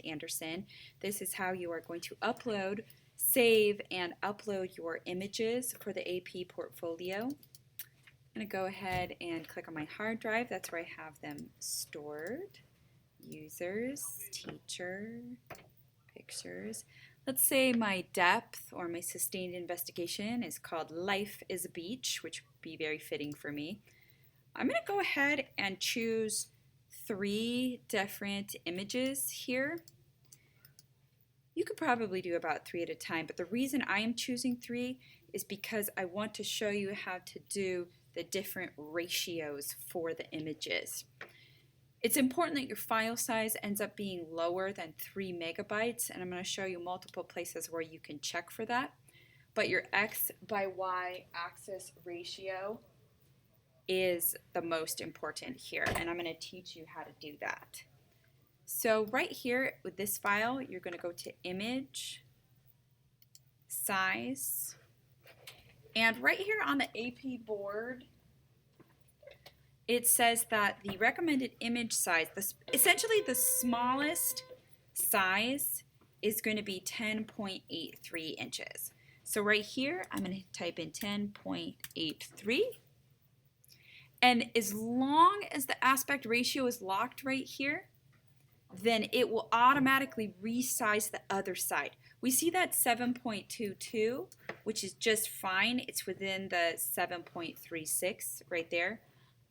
Anderson. This is how you are going to upload, save, and upload your images for the AP portfolio. I'm going to go ahead and click on my hard drive. That's where I have them stored. Users, teacher, pictures. Let's say my depth or my sustained investigation is called Life is a Beach, which would be very fitting for me. I'm going to go ahead and choose 3 different images here. You could probably do about 3 at a time, but the reason I am choosing 3 is because I want to show you how to do the different ratios for the images. It's important that your file size ends up being lower than 3 megabytes, and I'm going to show you multiple places where you can check for that. But your X by Y axis ratio is the most important here, and I'm going to teach you how to do that. So right here with this file, you're going to go to Image, Size, and right here on the AP board, it says that the recommended image size, essentially the smallest size, is going to be 10.83 inches. So right here, I'm going to type in 10.83. And as long as the aspect ratio is locked right here, then it will automatically resize the other side. We see that 7.22, which is just fine. It's within the 7.36 right there.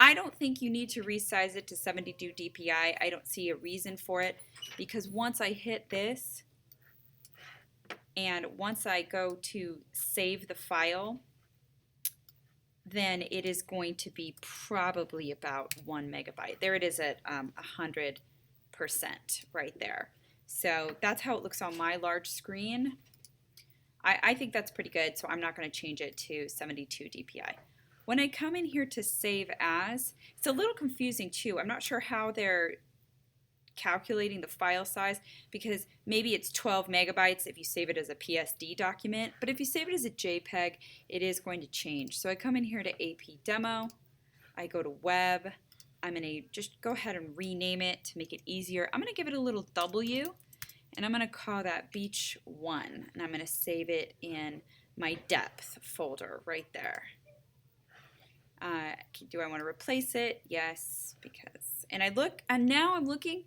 I don't think you need to resize it to 72 dpi. I don't see a reason for it, because once I hit this and once I go to save the file, then it is going to be probably about 1 megabyte. There it is at 100% right there. So that's how it looks on my large screen. I think that's pretty good, so I'm not going to change it to 72 dpi. When I come in here to save as, it's a little confusing too. I'm not sure how they're calculating the file size, because maybe it's 12 megabytes if you save it as a PSD document, but if you save it as a JPEG, it is going to change. So I come in here to AP Demo, I go to Web, I'm going to just go ahead and rename it to make it easier. I'm going to give it a little W, and I'm going to call that Beach 1, and I'm going to save it in my Depth folder right there. Do I want to replace it? Yes, because, and now I'm looking,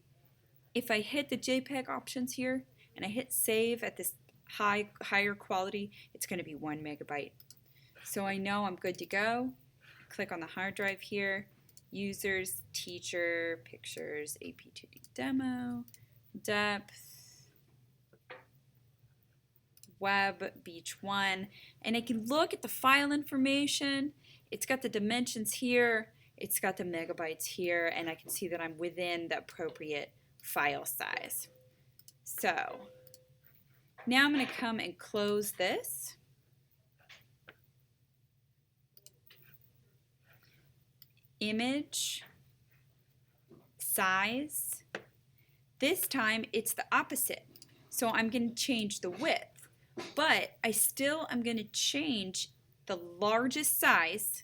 if I hit the JPEG options here and I hit save at this higher quality, it's going to be 1 megabyte. So I know I'm good to go. Click on the hard drive here, users, teacher, pictures, AP2D demo, depth, web, Beach 1, and I can look at the file information. It's got the dimensions here, it's got the megabytes here, and I can see that I'm within the appropriate file size. So now I'm going to come and close this. Image, size. This time it's the opposite. So I'm going to change the width, but I still am going to change the largest size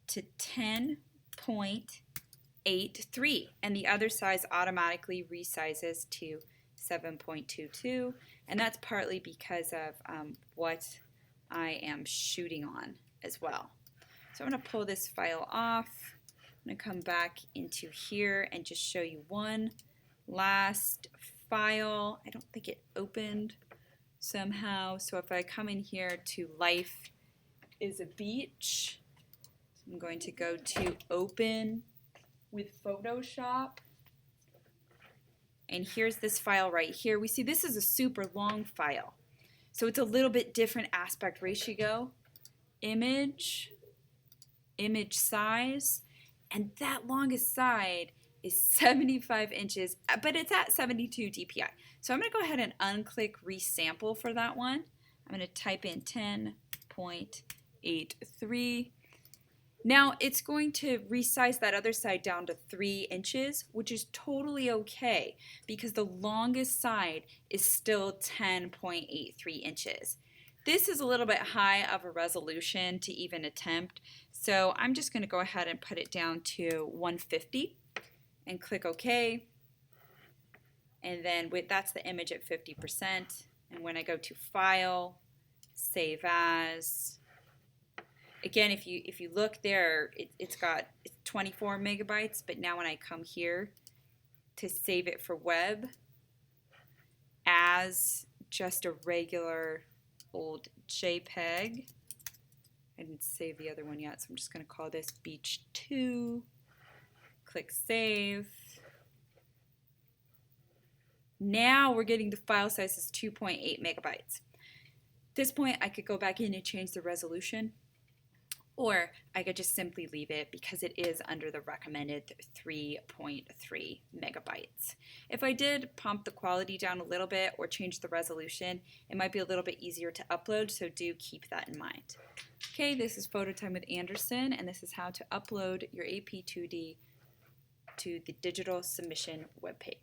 to 10.83, and the other size automatically resizes to 7.22, and that's partly because of what I am shooting on as well. So I'm going to pull this file off. I'm going to come back into here and just show you one last file. I don't think it opened somehow, so if I come in here to Life is a Beach, I'm going to go to Open with Photoshop, and here's this file right here. We see this is a super long file, so it's a little bit different aspect ratio. Image, image size, and that longest side is 75 inches, but it's at 72 dpi. So I'm going to go ahead and unclick resample for that one. I'm going to type in 10.83. Now it's going to resize that other side down to 3 inches, which is totally okay because the longest side is still 10.83 inches. This is a little bit high of a resolution to even attempt, so I'm just going to go ahead and put it down to 150 and click OK. And then that's the image at 50%. And when I go to File, Save As, again, if you look there, it's 24 megabytes. But now when I come here to save it for web as just a regular old JPEG, I didn't save the other one yet, so I'm just going to call this Beach 2. Click Save. Now we're getting the file size is 2.8 megabytes. At this point, I could go back in and change the resolution, or I could just simply leave it because it is under the recommended 3.3 megabytes. If I did pump the quality down a little bit or change the resolution, it might be a little bit easier to upload, so do keep that in mind. Okay, this is Photo Time with Anderson, and this is how to upload your AP2D to the digital submission webpage.